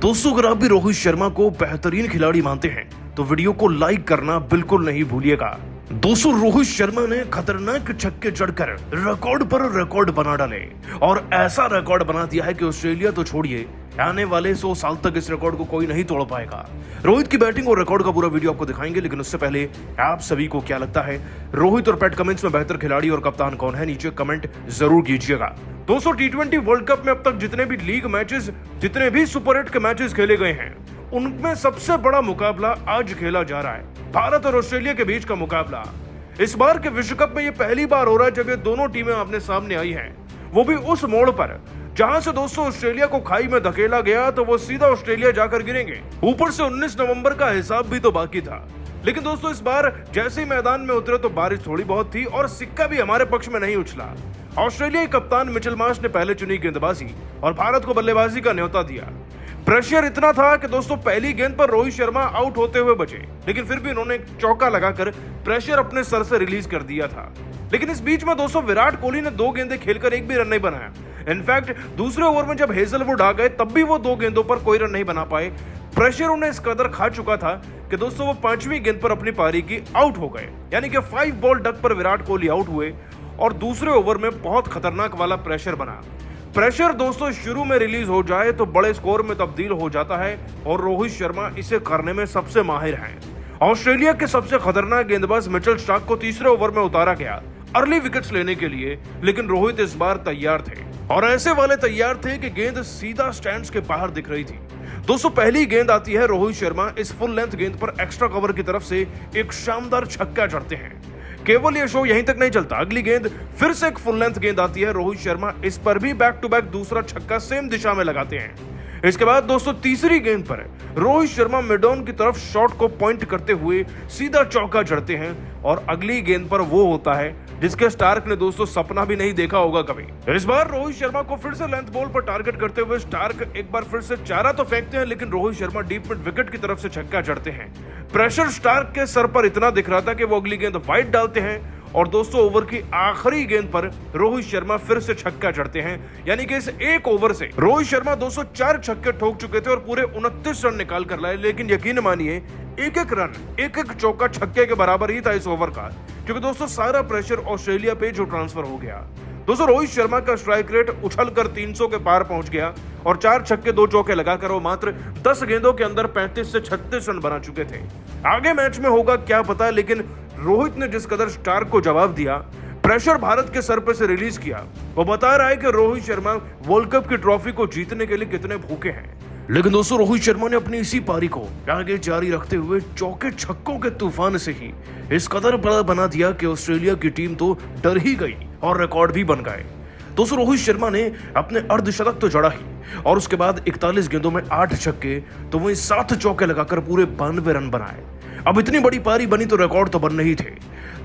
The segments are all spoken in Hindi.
दोस्तों, अगर आप भी रोहित शर्मा को बेहतरीन खिलाड़ी मानते हैं तो वीडियो को लाइक करना बिल्कुल नहीं भूलिएगा। दोस्तों, रोहित शर्मा ने खतरनाक छक्के चढ़कर रिकॉर्ड पर रिकॉर्ड बना डाले और ऐसा रिकॉर्ड बना दिया है कि ऑस्ट्रेलिया तो छोड़िए, आने वाले 100 साल तक इस रिकॉर्ड को कोई नहीं तोड़ पाएगा। रोहित की बैटिंग और रिकॉर्ड का पूरा वीडियो आपको दिखाएंगे, लेकिन उससे पहले आप सभी को क्या लगता है, रोहित और पैट कमिंस में बेहतर खिलाड़ी और कप्तान कौन है? नीचे कमेंट जरूर कीजिएगा। दोस्तों, T20 वर्ल्ड कप में अब तक जितने भी लीग मैचेस, जितने भी सुपर 8 के मैचेस खेले गए हैं, उनमें सबसे बड़ा मुकाबला आज खेला जा रहा है, भारत और ऑस्ट्रेलिया के बीच का मुकाबला। इस बार के विश्व कप में ये पहली बार हो रहा है जब ये दोनों टीमें आमने सामने आई हैं, वो भी उस मोड़ पर जहां से दोस्तों ऑस्ट्रेलिया को खाई में धकेला गया तो वो सीधा ऑस्ट्रेलिया जाकर गिरेंगे। ऊपर से 19 नवंबर का हिसाब भी तो बाकी था। लेकिन दोस्तों, इस बार जैसे ही मैदान में उतरे तो बारिश थोड़ी बहुत थी और सिक्का भी हमारे पक्ष में नहीं उछला। ऑस्ट्रेलियाई कप्तान मिचेल मार्श ने पहले चुनी गेंदबाजी और भारत को बल्लेबाजी का न्योता दिया। प्रेशर इतना था कि दोस्तों पहली गेंद पर रोहित शर्मा आउट होते हुए बचे, लेकिन फिर भी उन्होंने एक चौका लगाकर प्रेशर अपने सर से रिलीज कर दिया था। लेकिन इस बीच में दोस्तों विराट कोहली ने 2 गेंदें खेलकर एक भी रन नहीं बनाया। इनफैक्ट दूसरे ओवर में जब हेजलवुड आ गए तब भी वो 2 गेंदों पर कोई रन नहीं बना पाए। प्रेशर उन्हें इस कदर खा चुका था कि दोस्तों वो 5वीं गेंद पर अपनी पारी की आउट हो गए, यानी कि 5 बॉल डक पर विराट कोहली आउट हुए और दूसरे ओवर में बहुत खतरनाक वाला प्रेशर बना। प्रेशर दोस्तों शुरू में रिलीज हो जाए तो बड़े स्कोर में तब्दील हो जाता है और रोहित शर्मा इसे करने में सबसे माहिर हैं। ऑस्ट्रेलिया के सबसे खतरनाक गेंदबाज मिचेल स्टार्क को तीसरे ओवर में उतारा गया अर्ली विकेट्स लेने के लिए, लेकिन रोहित इस बार तैयार थे और ऐसे वाले तैयार थे कि गेंद सीधा स्टैंड्स के बाहर दिख रही थी। दोस्तों, पहली गेंद आती है, रोहित शर्मा इस फुल लेंथ गेंद पर एक्स्ट्रा कवर की तरफ से एक शानदार छक्का जड़ते हैं। केवल ये शो यहीं तक नहीं चलता, अगली गेंद फिर से एक फुल लेंथ गेंद आती है, रोहित शर्मा इस पर भी बैक टू बैक दूसरा छक्का सेम दिशा में लगाते हैं। इसके बाद दोस्तों तीसरी गेंद पर रोहित शर्मा मिड ऑन की तरफ शॉट को पॉइंट करते हुए सीधा चौका जड़ते हैं और अगली गेंद पर वो होता है जिसके स्टार्क ने दोस्तों सपना भी नहीं देखा होगा कभी। इस बार रोहित शर्मा को फिर से लेंथ बॉल पर टारगेट करते हुए स्टार्क एक बार फिर से चारा तो फेंकते हैं, लेकिन Rohit Sharma deep mid wicket की तरफ से छक्का जड़ते हैं। प्रेशर स्टार्क के सर पर इतना दिख रहा था कि वो अगली गेंद वाइड डालते हैं और दोस्तों ओवर की आखिरी गेंद पर रोहित शर्मा फिर से छक्का जड़ते हैं, यानी कि इस एक ओवर से रोहित शर्मा 204 छक्के ठोक चुके थे और पूरे 29 रन निकाल कर लाए। लेकिन यकीन मानिए एक एक रन, एक एक चौका छक्के के बराबर ही था इस ओवर का, क्योंकि दोस्तों सारा प्रेशर ऑस्ट्रेलिया पे जो ट्रांसफर हो गया। दोस्तों, रोहित शर्मा का स्ट्राइक रेट उछलकर 300 के पार पहुंच गया और 4 छक्के 2 चौके लगाकर वो मात्र 10 गेंदों के अंदर 35 से 36 रन बना चुके थे। आगे मैच में होगा क्या पता, लेकिन रोहित ने जिस कदर स्टार्क को जवाब दिया, प्रेशर भारत के सर पे से रिलीज किया, वो बता रहा है कि रोहित शर्मा वर्ल्ड कप की ट्रॉफी को जीतने के लिए कितने भूखे हैं। लेकिन दोस्तों, रोहित शर्मा ने अपनी इसी पारी को आगे जारी रखते हुए चौके छक्कों के तूफान से ही इस कदर बड़ा बना दिया कि ऑस्ट्रेलिया की टीम तो डर ही गई और रिकॉर्ड भी बन गए। दोस्तों, रोहित शर्मा ने अपने अर्धशतक तो जड़ा ही और उसके बाद 41 गेंदों में 8 छक्के तो वहीं 7 चौके लगाकर पूरे 92 रन बनाए। अब इतनी बड़ी पारी बनी तो रिकॉर्ड तो बनने ही थे।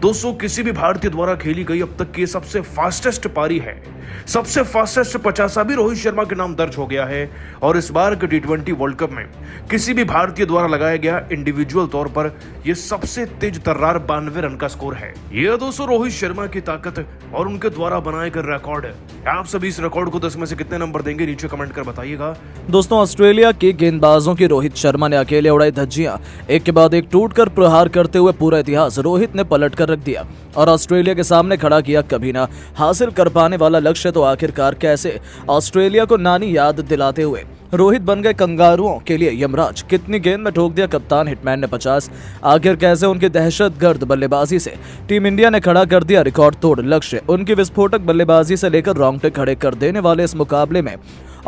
दोस्तों, किसी भी भारतीय द्वारा खेली गई अब तक की सबसे फास्टेस्ट पारी है, सबसे फास्टेस्ट 50 भी रोहित शर्मा के नाम दर्ज हो गया है और इस बार के T20 वर्ल्ड कप में किसी भी भारतीय द्वारा लगाया गया इंडिविजुअल तौर पर यह सबसे तेज तर्रार 92 रन का स्कोर है। यह दोस्तों रोहित शर्मा की ताकत और उनके द्वारा बनाए गए रिकॉर्ड है। आप सभी इस रिकॉर्ड को 10 में से कितने नंबर देंगे, नीचे कमेंट कर बताइएगा। दोस्तों, ऑस्ट्रेलिया के गेंदबाजों की रोहित शर्मा ने अकेले उड़ाई धज्जियां, एक के बाद एक टूटकर प्रहार करते हुए पूरा इतिहास रोहित ने पलट कर रख दिया और ऑस्ट्रेलिया के सामने खड़ा किया कभी ना हासिल कर पाने वाला लक्ष्य। तो आखिरकार कैसे ऑस्ट्रेलिया को नानी याद दिलाते हुए रोहित बन गए कंगारुओं के लिए यमराज। कितनी गेंद में ठोक दिया कप्तान हिटमैन ने 50। आखिर कैसे उनकी दहशतगर्द बल्लेबाजी से टीम इंडिया ने खड़ा कर दिया रिकॉर्ड तोड़ लक्ष्य। उनकी विस्फोटक बल्लेबाजी से लेकर रोंगटे खड़े कर देने वाले इस मुकाबले में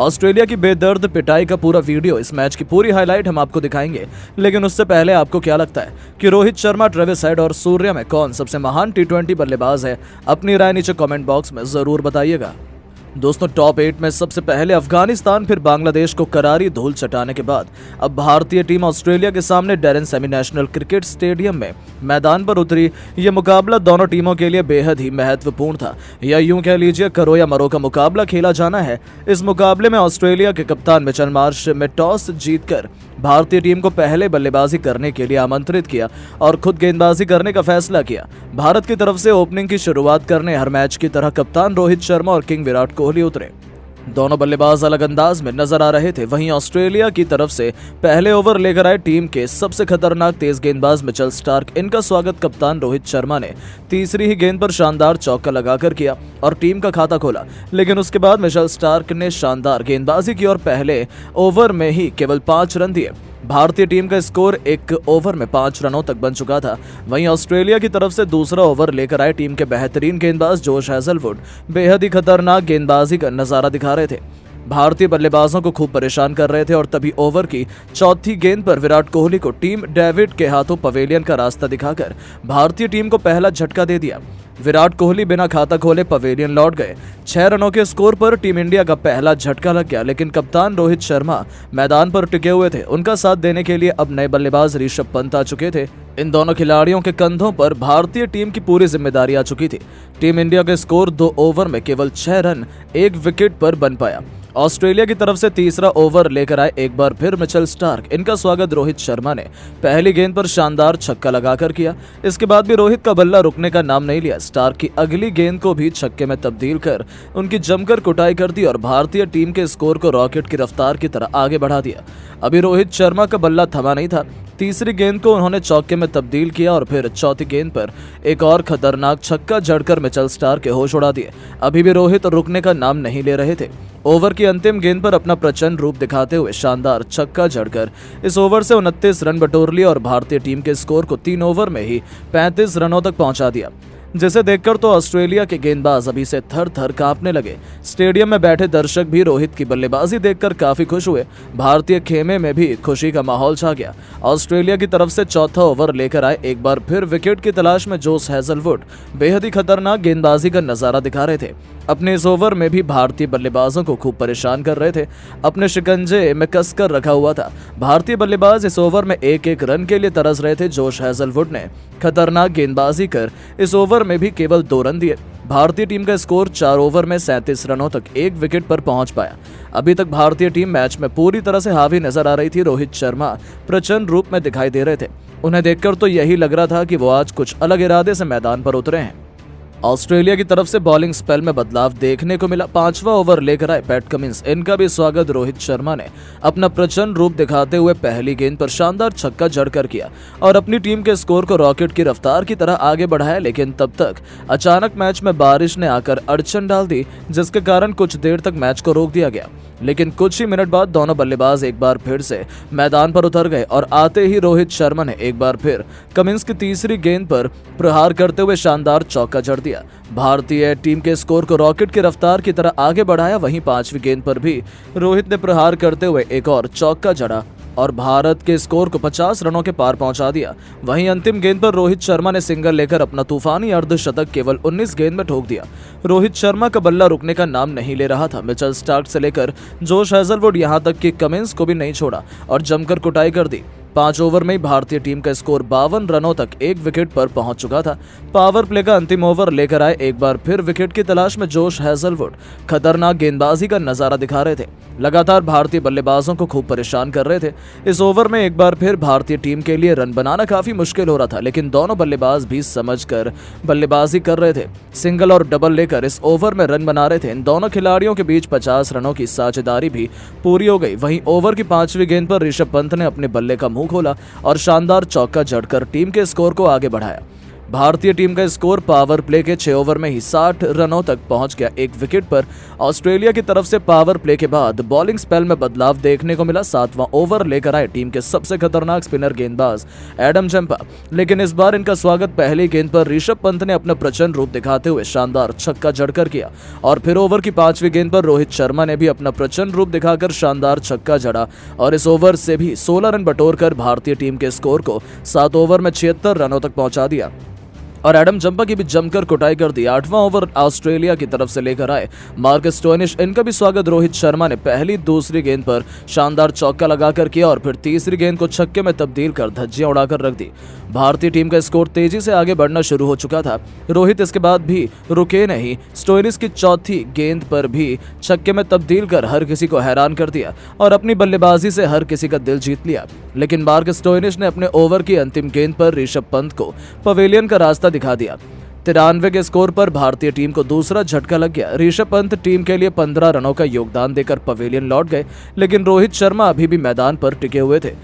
ऑस्ट्रेलिया की बेदर्द पिटाई का पूरा वीडियो, इस मैच की पूरी हाईलाइट हम आपको दिखाएंगे। लेकिन उससे पहले आपको क्या लगता है कि रोहित शर्मा, ट्रेविस हेड और सूर्या में कौन सबसे महान T20 बल्लेबाज है? अपनी राय नीचे कमेंट बॉक्स में जरूर बताइएगा। दोस्तों, टॉप 8 में सबसे पहले अफगानिस्तान, फिर बांग्लादेश को करारी धूल चटाने के बाद अब भारतीय टीम ऑस्ट्रेलिया के सामने Darren semi national cricket stadium में मैदान पर उतरी। ये मुकाबला दोनों टीमों के लिए बेहद ही महत्वपूर्ण था, या यूं कह लीजिए करो या मरो का मुकाबला खेला जाना है। इस मुकाबले में ऑस्ट्रेलिया के कप्तान मिचेल मार्श में टॉस जीतकर भारतीय टीम को पहले बल्लेबाजी करने के लिए आमंत्रित किया और खुद गेंदबाजी करने का फैसला किया। भारत की तरफ से ओपनिंग की शुरुआत करने हर मैच की तरह कप्तान रोहित शर्मा और किंग विराट कोहली उतरे। दोनों बल्लेबाज अलग अंदाज में नजर आ रहे थे। वहीं ऑस्ट्रेलिया की तरफ से पहले ओवर लेकर आए टीम के सबसे खतरनाक तेज गेंदबाज मिचेल स्टार्क। इनका स्वागत कप्तान रोहित शर्मा ने तीसरी ही गेंद पर शानदार चौका लगाकर किया और टीम का खाता खोला। लेकिन उसके बाद मिचेल स्टार्क ने शानदार गेंदबाजी की और पहले ओवर में ही केवल 5 रन दिए। भारतीय टीम का स्कोर एक ओवर में 5 रनों तक बन चुका था। वहीं ऑस्ट्रेलिया की तरफ से दूसरा ओवर लेकर आए टीम के बेहतरीन गेंदबाज जोश हैजलवुड बेहद ही खतरनाक गेंदबाजी का नजारा दिखा रहे थे। भारतीय बल्लेबाजों को खूब परेशान कर रहे थे और तभी ओवर की चौथी गेंद पर विराट कोहली को टीम डेविड के हाथों पवेलियन का रास्ता दिखाकर भारतीय टीम को पहला झटका दे दिया। विराट कोहली बिना खाता खोले पवेलियन लौट गए। 6 रनों के स्कोर पर टीम इंडिया का पहला झटका लग गया, लेकिन कप्तान रोहित शर्मा मैदान पर टिके हुए थे। उनका साथ देने के लिए अब नए बल्लेबाज ऋषभ पंत आ चुके थे। इन दोनों खिलाड़ियों के कंधों पर भारतीय टीम की पूरी जिम्मेदारी आ चुकी थी। टीम इंडिया का स्कोर 2 ओवर में केवल 6 रन 1 विकेट पर बन पाया। ऑस्ट्रेलिया की तरफ से तीसरा ओवर लेकर आए एक बार फिर मिचेल स्टार्क। इनका स्वागत रोहित शर्मा ने पहली गेंद पर शानदार छक्का लगाकर किया। इसके बाद भी रोहित का बल्ला रुकने का नाम नहीं लिया। स्टार्क की अगली गेंद को भी छक्के में तब्दील कर उनकी जमकर कुटाई कर दी और भारतीय टीम के स्कोर को रॉकेट की रफ्तार की तरह आगे बढ़ा दिया। अभी रोहित शर्मा का बल्ला थमा नहीं था। तीसरी गेंद को उन्होंने चौके में तब्दील किया और फिर चौथी गेंद पर एक और खतरनाक छक्का जड़कर मिचेल स्टार्क के होश उड़ा दिए। अभी भी रोहित रुकने का नाम नहीं ले रहे थे। ओवर की अंतिम गेंद पर अपना प्रचंड रूप दिखाते हुए शानदार छक्का जड़कर इस ओवर से 29 रन बटोर लिए और भारतीय टीम के स्कोर को 3 ओवर में ही 35 रनों तक पहुंचा दिया, जिसे देखकर तो ऑस्ट्रेलिया के गेंदबाज अभी से थर थर कांपने लगे। स्टेडियम में बैठे दर्शक भी रोहित की बल्लेबाजी देखकर काफी खुश हुए। भारतीय खेमे में भी खुशी का माहौल छा गया। ऑस्ट्रेलिया की तरफ से चौथा ओवर लेकर आए एक बार फिर विकेट की तलाश में जोश हैजलवुड बेहद ही खतरनाक गेंदबाजी का नजारा दिखा रहे थे। अपने इस ओवर में भी भारतीय बल्लेबाजों को खूब परेशान कर रहे थे। अपने शिकंजे में कसकर रखा हुआ था। भारतीय बल्लेबाज इस ओवर में एक एक रन के लिए तरस रहे थे। जोश हैजलवुड ने खतरनाक गेंदबाजी कर इस ओवर में भी केवल 2 रन दिए। भारतीय टीम का स्कोर 4 ओवर में 37 रनों तक 1 विकेट पर पहुंच पाया। अभी तक भारतीय टीम मैच में पूरी तरह से हावी नजर आ रही थी। रोहित शर्मा प्रचंड रूप में दिखाई दे रहे थे। उन्हें देखकर तो यही लग रहा था कि वो आज कुछ अलग इरादे से मैदान पर उतरे हैं। ऑस्ट्रेलिया की तरफ से बॉलिंग स्पेल में बदलाव देखने को मिला। 5वां ओवर लेकर आए पैट कमिंस। इनका भी स्वागत रोहित शर्मा ने अपना प्रचंड रूप दिखाते हुए पहली गेंद पर शानदार छक्का जड़कर किया और अपनी टीम के स्कोर को रॉकेट की रफ्तार की तरह आगे बढ़ाया। लेकिन तब तक अचानक मैच में बारिश ने आकर अड़चन डाल दी, जिसके कारण कुछ देर तक मैच को रोक दिया गया। लेकिन कुछ ही मिनट बाद दोनों बल्लेबाज एक बार फिर से मैदान पर उतर गए और आते ही रोहित शर्मा ने एक बार फिर कमिंस की तीसरी गेंद पर प्रहार करते हुए शानदार चौका जड़ दिया। भारतीय टीम के स्कोर को रॉकेट की रफ्तार की तरह आगे बढ़ाया। वहीं 5वीं गेंद पर भी रोहित ने प्रहार करते हुए एक और चौका जड़ा और भारत के स्कोर को 50 रनों के पार पहुंचा दिया। वहीं अंतिम गेंद पर रोहित शर्मा ने सिंगल लेकर अपना तूफानी अर्धशतक केवल 19 गेंद में ठोक दिया। रोहित शर्मा का बल्ला रुकने का नाम नहीं ले रहा था। मिचेल स्टार्क से लेकर जोश हैजलवुड यहां तक कि कमिंस को भी नहीं छोड़ा और जमकर कुटाई कर दी। 5 ओवर में ही भारतीय टीम का स्कोर 52 रनों तक 1 विकेट पर पहुंच चुका था। पावर प्ले का अंतिम ओवर लेकर आए एक बार फिर विकेट की तलाश में जोश हैजलवुड खतरनाक गेंदबाजी का नजारा दिखा रहे थे। लगातार भारतीय बल्लेबाजों को खूब परेशान कर रहे थे। इस ओवर में एक बार फिर भारतीय टीम के लिए रन बनाना काफी मुश्किल हो रहा था, लेकिन दोनों बल्लेबाज भी समझकर बल्लेबाजी कर रहे थे। सिंगल और डबल लेकर इस ओवर में रन बना रहे थे। इन दोनों खिलाड़ियों के बीच 50 रनों की साझेदारी भी पूरी हो गई। वहीं ओवर की 5वीं गेंद पर ऋषभ पंत ने अपने बल्ले का मुंह खोला और शानदार चौका जड़कर टीम के स्कोर को आगे बढ़ाया। भारतीय टीम का स्कोर पावर प्ले के 6 ओवर में ही 60 रनों तक पहुंच गया 1 विकेट पर। ऑस्ट्रेलिया की तरफ से पावर प्ले के बाद बॉलिंग स्पेल में बदलाव देखने को मिला। 7वां ओवर लेकर आए टीम के सबसे खतरनाक स्पिनर गेंदबाज एडम जंपा, लेकिन इस बार इनका स्वागत पहली गेंद पर ऋषभ पंत ने अपना प्रचंड रूप दिखाते हुए शानदार छक्का जड़कर किया और फिर ओवर की 5वीं गेंद पर रोहित शर्मा ने भी अपना प्रचंड रूप दिखाकर शानदार छक्का जड़ा और इस ओवर से भी 16 रन बटोरकर भारतीय टीम के स्कोर को 7 ओवर में 76 रनों तक पहुंचा दिया और एडम जंपा की भी जमकर कुटाई कर दी। 8वां ओवर ऑस्ट्रेलिया की तरफ से लेकर आए मार्कस स्टोइनिस। इनका भी स्वागत रोहित शर्मा ने पहली दूसरी गेंद पर शानदार चौका लगाकर किया और फिर तीसरी गेंद को छक्के में तब्दील कर धज्जियां उड़ाकर रख दी। भारतीय टीम का स्कोर तेजी से आगे बढ़ना शुरू हो चुका था। रोहित इसके बाद भी रुके नहीं। स्टोइनिस की चौथी गेंद पर भी छक्के में तब्दील कर हर किसी को हैरान कर दिया और अपनी बल्लेबाजी से हर किसी का दिल जीत लिया। लेकिन मार्कस स्टोइनिस ने अपने ओवर की अंतिम गेंद पर ऋषभ पंत को पवेलियन का रास्ता दिखा दिया। 93 के स्कोर पर भारतीय टीम को दूसरा झटका लग गया। ऋषभ पंत टीम के लिए 15 रनों का योगदान देकर पवेलियन लौट गए, लेकिन रोहित शर्मा अभी भी मैदान पर टिके हुए थे।